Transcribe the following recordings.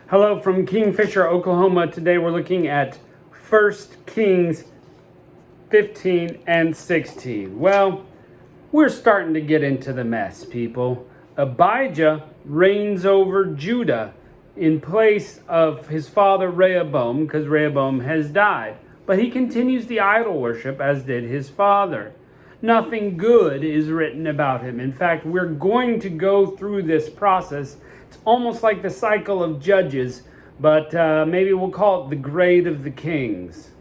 Hello from Kingfisher, Oklahoma. Today we're looking at 1 Kings 15 and 16. Well, we're starting to get into the mess, people. Abijah reigns over Judah in place of his father Rehoboam, because Rehoboam has died. But he continues the idol worship as did his father. Nothing good is written about him. In fact, we're going to go through this process. It's almost like the cycle of Judges, but maybe we'll call it the grade of the kings.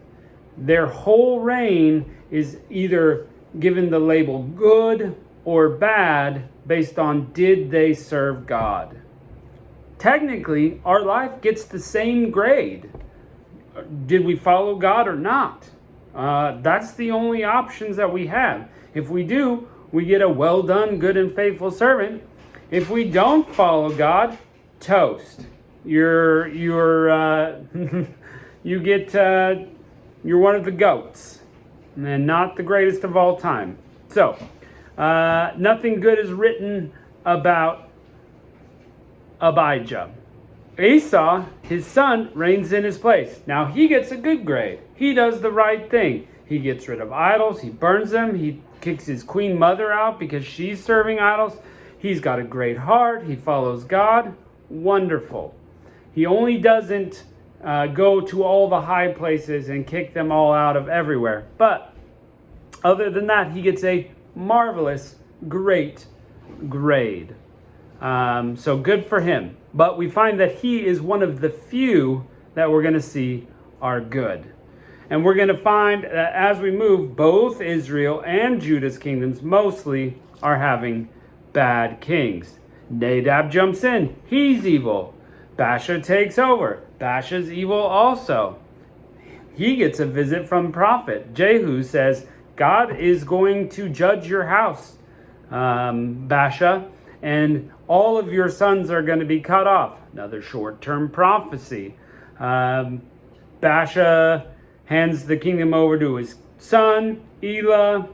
Their whole reign is either given the label good or bad based on did they serve God. Technically, our life gets the same grade. Did we follow God or not? That's the only options that we have. If we do, we get a well done, good and faithful servant. If we don't follow God, toast. You're you get you're one of the goats, and not the greatest of all time. So, nothing good is written about Abijah. Asa, his son, reigns in his place. Now he gets a good grade. He does the right thing. He gets rid of idols. He burns them. He kicks his queen mother out because she's serving idols. He's got a great heart. He follows God. Wonderful. He only doesn't go to all the high places and kick them all out of everywhere. But other than that, he gets a marvelous, great grade. So good for him. But we find that he is one of the few that we're going to see are good. And we're going to find that as we move, both Israel and Judah's kingdoms mostly are having bad kings. Nadab jumps in. He's evil. Baasha takes over. Baasha's evil also. He gets a visit from prophet. Jehu says, God is going to judge your house, Baasha, and all of your sons are going to be cut off. Another short-term prophecy. Baasha hands the kingdom over to his son, Elah.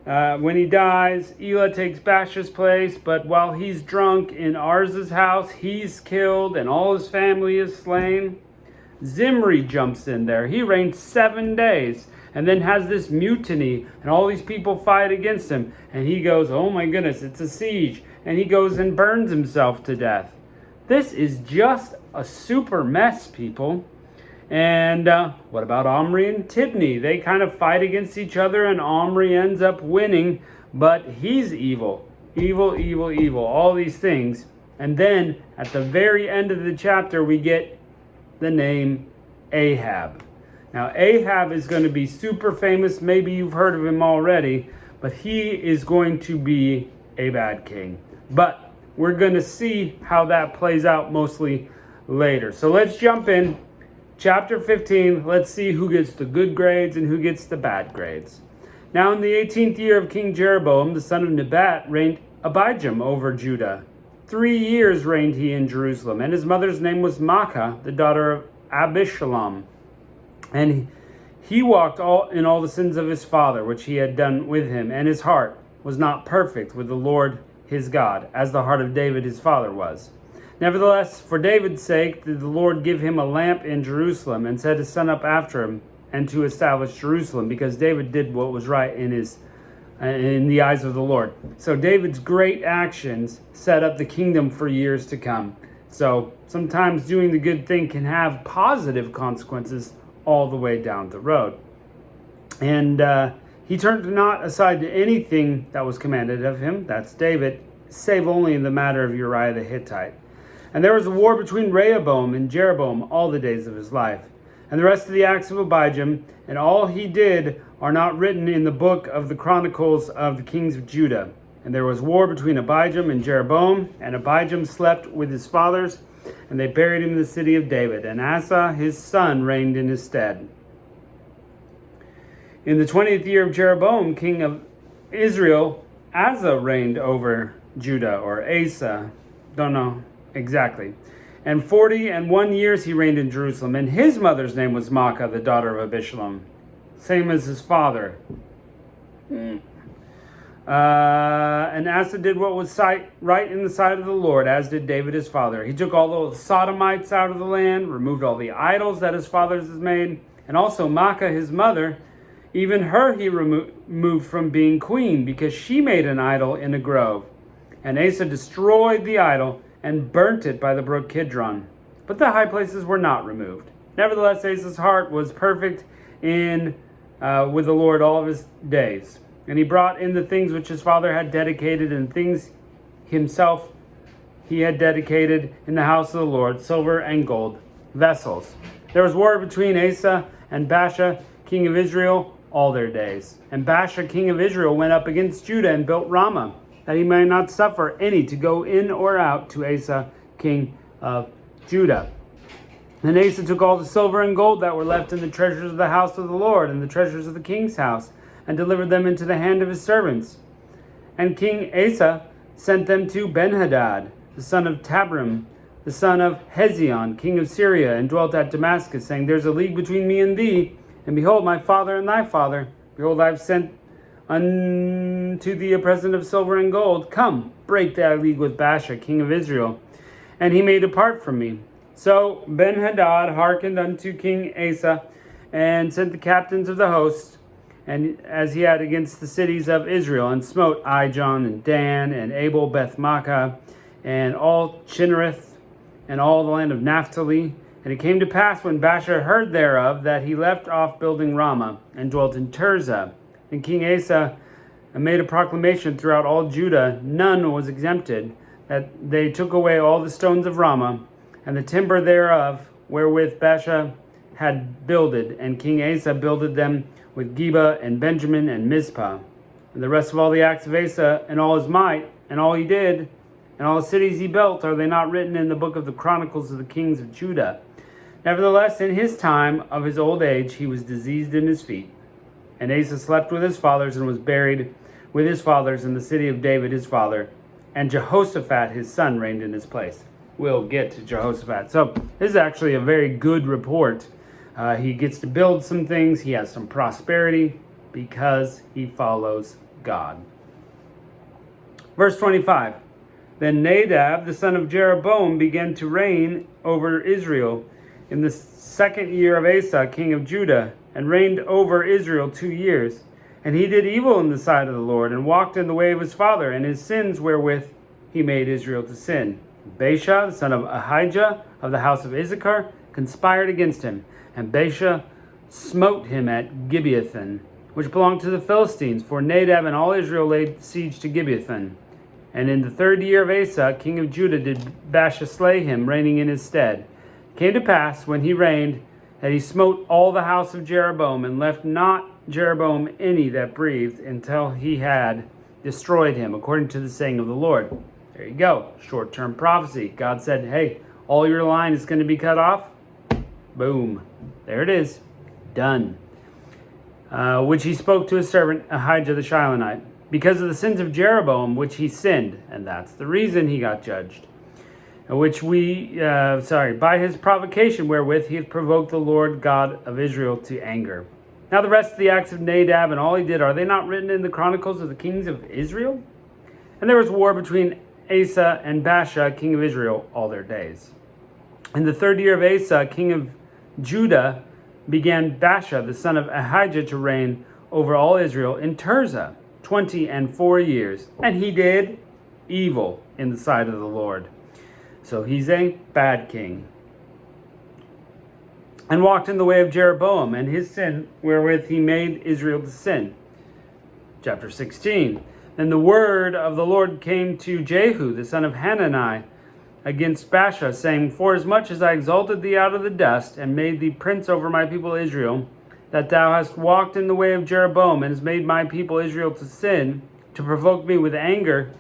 When he dies, Elah takes Baasha's place, but while he's drunk in Arza's house, he's killed and all his family is slain. Zimri jumps in there. He reigns 7 days and then has this mutiny and all these people fight against him. And he goes, oh my goodness, it's a siege. And he goes and burns himself to death. This is just a super mess, people. And what about Omri and Tibni? They kind of fight against each other and Omri ends up winning, but he's evil. Evil, evil, evil. All these things. And then at the very end of the chapter, we get the name Ahab. Now, Ahab is going to be super famous. Maybe you've heard of him already, but he is going to be a bad king. But we're going to see how that plays out mostly later. So let's jump in. Chapter 15, let's see who gets the good grades and who gets the bad grades. Now in the 18th year of King Jeroboam, the son of Nebat, reigned Abijam over Judah. 3 years reigned he in Jerusalem, and his mother's name was Maacah, the daughter of Abishalom. And he walked in all the sins of his father, which he had done with him, and his heart was not perfect with the Lord his God, as the heart of David his father was. Nevertheless, for David's sake did the Lord give him a lamp in Jerusalem, and set his son up after him, and to establish Jerusalem, because David did what was right in the eyes of the Lord. So David's great actions set up the kingdom for years to come. So sometimes doing the good thing can have positive consequences all the way down the road. And he turned not aside to anything that was commanded of him, that's David, save only in the matter of Uriah the Hittite. And there was a war between Rehoboam and Jeroboam all the days of his life. And the rest of the acts of Abijam and all he did are not written in the book of the Chronicles of the kings of Judah. And there was war between Abijam and Jeroboam, and Abijam slept with his fathers, and they buried him in the city of David. And Asa his son reigned in his stead. In the 20th year of Jeroboam, king of Israel, Asa reigned over Judah, or Asa, don't know exactly. And 41 years he reigned in Jerusalem, and his mother's name was Maacah, the daughter of Abishalom, same as his father. And Asa did what was right in the sight of the Lord, as did David his father. He took all the Sodomites out of the land, removed all the idols that his fathers had made, and also Maacah his mother. Even her he removed from being queen, because she made an idol in a grove. And Asa destroyed the idol and burnt it by the brook Kidron. But the high places were not removed. Nevertheless, Asa's heart was perfect with the Lord all of his days. And he brought in the things which his father had dedicated, and things himself he had dedicated in the house of the Lord, silver and gold vessels. There was war between Asa and Baasha, king of Israel, all their days. And Baasha, king of Israel, went up against Judah and built Ramah, that he might not suffer any to go in or out to Asa, king of Judah. Then Asa took all the silver and gold that were left in the treasures of the house of the Lord and the treasures of the king's house, and delivered them into the hand of his servants. And King Asa sent them to Benhadad, the son of Tabrim, the son of Hezion, king of Syria, and dwelt at Damascus, saying, There's a league between me and thee, and behold, my father and thy father. Behold, I have sent unto thee a present of silver and gold. Come, break thy league with Baasha, king of Israel, and he may depart from me. So Benhadad hearkened unto King Asa, and sent the captains of the host, and as he had against the cities of Israel, and smote Ijon and Dan and Abel Beth-maachah and all Chinnereth and all the land of Naphtali. And it came to pass, when Baasha heard thereof, that he left off building Ramah and dwelt in Tirzah. And King Asa made a proclamation throughout all Judah, none was exempted, that they took away all the stones of Ramah and the timber thereof, wherewith Baasha had builded, and King Asa builded them with Geba and Benjamin and Mizpah. And the rest of all the acts of Asa, and all his might, and all he did, and all the cities he built, are they not written in the book of the Chronicles of the kings of Judah? Nevertheless, in his time of his old age, he was diseased in his feet. And Asa slept with his fathers, and was buried with his fathers in the city of David his father. And Jehoshaphat his son reigned in his place. We'll get to Jehoshaphat. So this is actually a very good report. He gets to build some things. He has some prosperity because he follows God. Verse 25. Then Nadab, the son of Jeroboam, began to reign over Israel in the second year of Asa, king of Judah, and reigned over Israel 2 years. And he did evil in the sight of the Lord, and walked in the way of his father, and his sins wherewith he made Israel to sin. Baasha, the son of Ahijah, of the house of Issachar, conspired against him. And Baasha smote him at Gibeathon, which belonged to the Philistines, for Nadab and all Israel laid siege to Gibeathon. And in the 3rd year of Asa, king of Judah, did Baasha slay him, reigning in his stead. It came to pass, when he reigned, that he smote all the house of Jeroboam, and left not Jeroboam any that breathed, until he had destroyed him, according to the saying of the Lord. There you go, short-term prophecy. God said, hey, all your line is going to be cut off. Boom. There it is. Done. Which he spoke to his servant Ahijah the Shilonite, because of the sins of Jeroboam, which he sinned. And that's the reason he got judged. By his provocation wherewith he hath provoked the Lord God of Israel to anger. Now the rest of the acts of Nadab and all he did, are they not written in the Chronicles of the kings of Israel? And there was war between Asa and Baasha, king of Israel, all their days. In the 3rd year of Asa, king of Judah, began Baasha, the son of Ahijah, to reign over all Israel in Tirzah 24 years. And he did evil in the sight of the Lord. So he's a bad king. And walked in the way of Jeroboam, and his sin wherewith he made Israel to sin. Chapter 16. And the word of the Lord came to Jehu, the son of Hanani, against Baasha, saying, Forasmuch as I exalted thee out of the dust, and made thee prince over my people Israel, that thou hast walked in the way of Jeroboam, and hast made my people Israel to sin, to provoke me with anger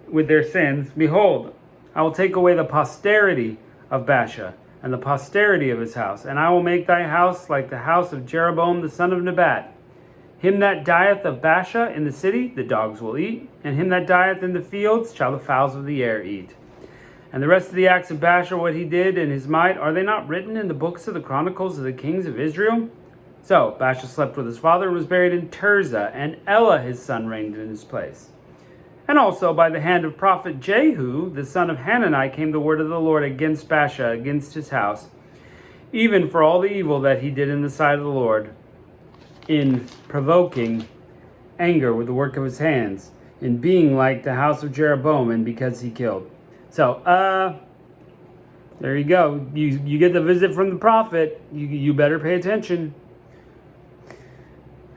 with their sins, behold, I will take away the posterity of Baasha, and the posterity of his house, and I will make thy house like the house of Jeroboam the son of Nebat. Him that dieth of Baasha in the city, the dogs will eat, and him that dieth in the fields shall the fowls of the air eat. And the rest of the acts of Baasha, what he did in his might, are they not written in the books of the Chronicles of the kings of Israel? So Baasha slept with his father and was buried in Tirzah, and Elah his son reigned in his place. And also by the hand of prophet Jehu, the son of Hanani, came the word of the Lord against Baasha, against his house, even for all the evil that he did in the sight of the Lord, in provoking anger with the work of his hands, in being like the house of Jeroboam, and because he killed. So, there you go. You get the visit from the prophet. You better pay attention.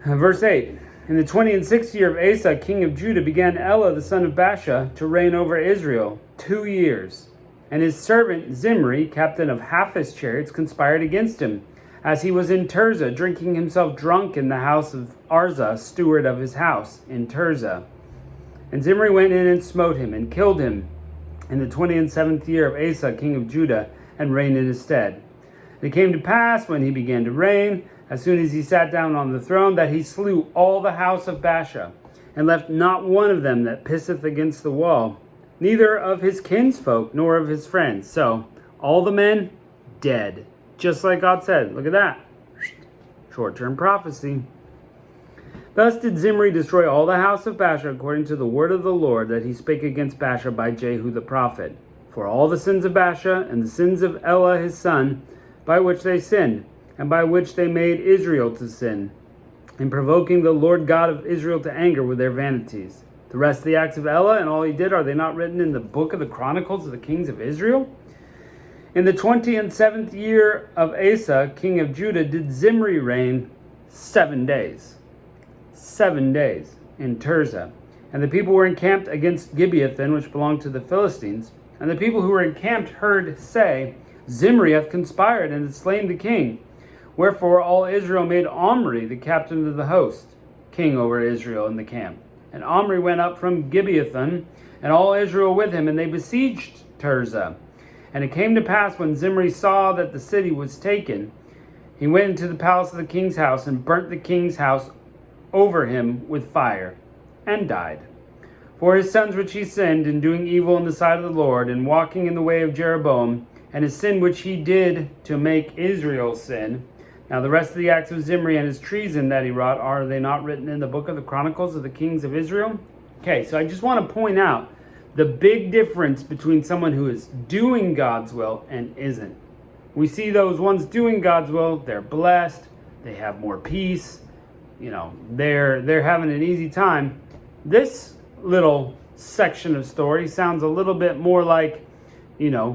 Verse 8. In the 26th year of Asa, king of Judah, began Elah, the son of Baasha, to reign over Israel 2 years. And his servant Zimri, captain of half his chariots, conspired against him, as he was in Tirzah, drinking himself drunk in the house of Arza, steward of his house, in Tirzah. And Zimri went in and smote him, and killed him in the 27th year of Asa, king of Judah, and reigned in his stead. And it came to pass, when he began to reign, as soon as he sat down on the throne, that he slew all the house of Baasha, and left not one of them that pisseth against the wall, neither of his kinsfolk, nor of his friends. So, all the men, dead. Just like God said. Look at that. Short-term prophecy. Thus did Zimri destroy all the house of Baasha, according to the word of the Lord that he spake against Baasha by Jehu the prophet. For all the sins of Baasha, and the sins of Elah his son, by which they sinned, and by which they made Israel to sin, in provoking the Lord God of Israel to anger with their vanities. The rest of the acts of Elah and all he did, are they not written in the book of the Chronicles of the kings of Israel? In the 27th year of Asa, king of Judah, did Zimri reign 7 days. 7 days in Tirzah. And the people were encamped against Gibeathon, which belonged to the Philistines. And the people who were encamped heard say, Zimri hath conspired and hath slain the king. Wherefore all Israel made Omri, the captain of the host, king over Israel in the camp. And Omri went up from Gibeathon, and all Israel with him, and they besieged Tirzah. And it came to pass, when Zimri saw that the city was taken, he went into the palace of the king's house, and burnt the king's house over him with fire, and died. For his sons which he sinned, in doing evil in the sight of the Lord, and walking in the way of Jeroboam, and his sin which he did to make Israel sin. Now the rest of the acts of Zimri and his treason that he wrought, are they not written in the book of the Chronicles of the kings of Israel? Okay, so I just want to point out the big difference between someone who is doing God's will and isn't. We see those ones doing God's will, they're blessed, they have more peace, they're having an easy time. This little section of story sounds a little bit more like,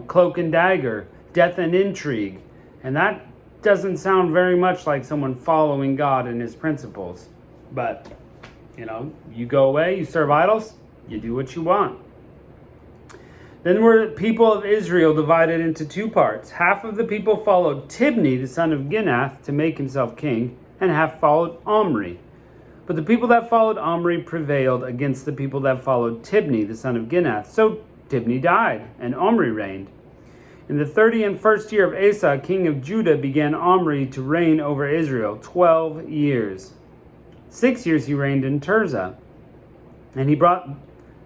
cloak and dagger, death and intrigue. And that doesn't sound very much like someone following God and his principles. But, you go away, you serve idols, you do what you want. Then were the people of Israel divided into 2 parts. Half of the people followed Tibni, the son of Ginath, to make himself king, and half followed Omri. But the people that followed Omri prevailed against the people that followed Tibni, the son of Ginath. So Tibni died, and Omri reigned. In the 31st year of Asa, king of Judah, began Omri to reign over Israel 12 years. 6 years he reigned in Tirzah. And he bought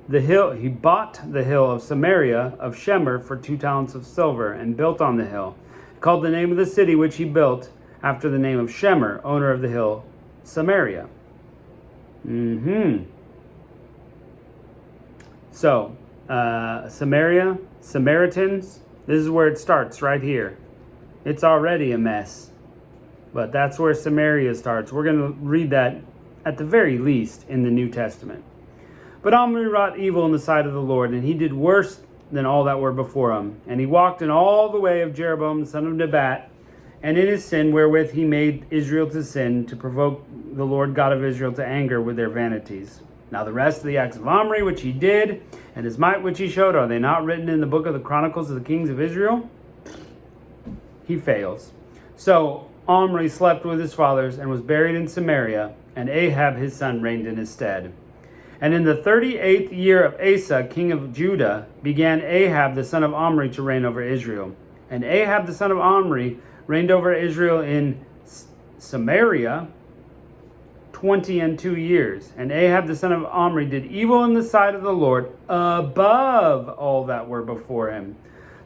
the hill of Samaria of Shemer for 2 talents of silver, and built on the hill. He called the name of the city which he built after the name of Shemer, owner of the hill, Samaria. So, Samaria, Samaritans, this is where it starts, right here. It's already a mess, but that's where Samaria starts. We're going to read that at the very least in the New Testament. But Omri wrought evil in the sight of the Lord, and he did worse than all that were before him. And he walked in all the way of Jeroboam the son of Nebat, and in his sin wherewith he made Israel to sin, to provoke the Lord God of Israel to anger with their vanities. Now the rest of the acts of Omri which he did, and his might which he showed, are they not written in the book of the Chronicles of the kings of Israel? He fails. So Omri slept with his fathers, and was buried in Samaria, and Ahab his son reigned in his stead. And in the 38th year of Asa, king of Judah, began Ahab the son of Omri to reign over Israel. And Ahab the son of Omri reigned over Israel in Samaria 22 years. And Ahab the son of Omri did evil in the sight of the Lord above all that were before him.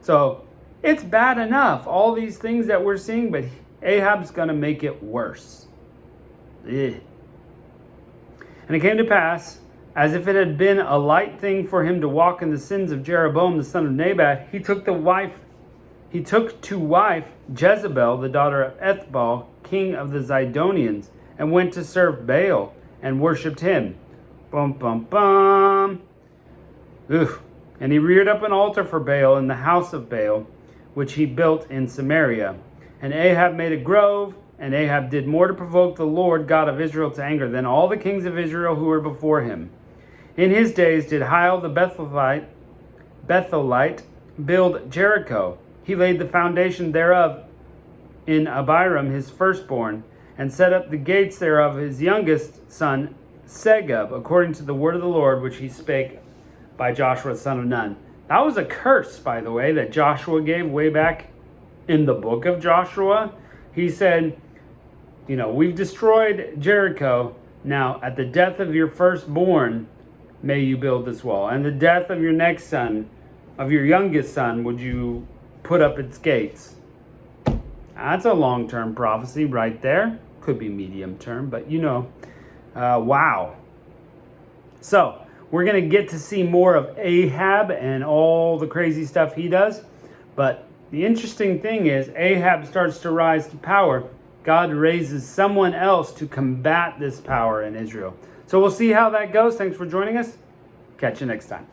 So it's bad enough, all these things that we're seeing, but Ahab's going to make it worse. And it came to pass, As if it had been a light thing for him to walk in the sins of Jeroboam the son of Nebat, he took to wife Jezebel, the daughter of Ethbaal, king of the Zidonians, and went to serve Baal and worshipped him. Bum, bum, bum. Oof. And he reared up an altar for Baal in the house of Baal, which he built in Samaria. And Ahab made a grove, and Ahab did more to provoke the Lord God of Israel to anger than all the kings of Israel who were before him. In his days did Hiel the Bethelite build Jericho. He laid the foundation thereof in Abiram his firstborn, and set up the gates thereof his youngest son Segub, according to the word of the Lord which he spake by Joshua son of Nun. That was a curse, by the way, that Joshua gave way back in the book of Joshua. He said, we've destroyed Jericho. Now, at the death of your firstborn, may you build this wall. And the death of your next son, of your youngest son, would you put up its gates. That's a long-term prophecy right there. Could be medium-term, but wow. So, we're going to get to see more of Ahab and all the crazy stuff he does. But the interesting thing is, Ahab starts to rise to power. God raises someone else to combat this power in Israel. So we'll see how that goes. Thanks for joining us. Catch you next time.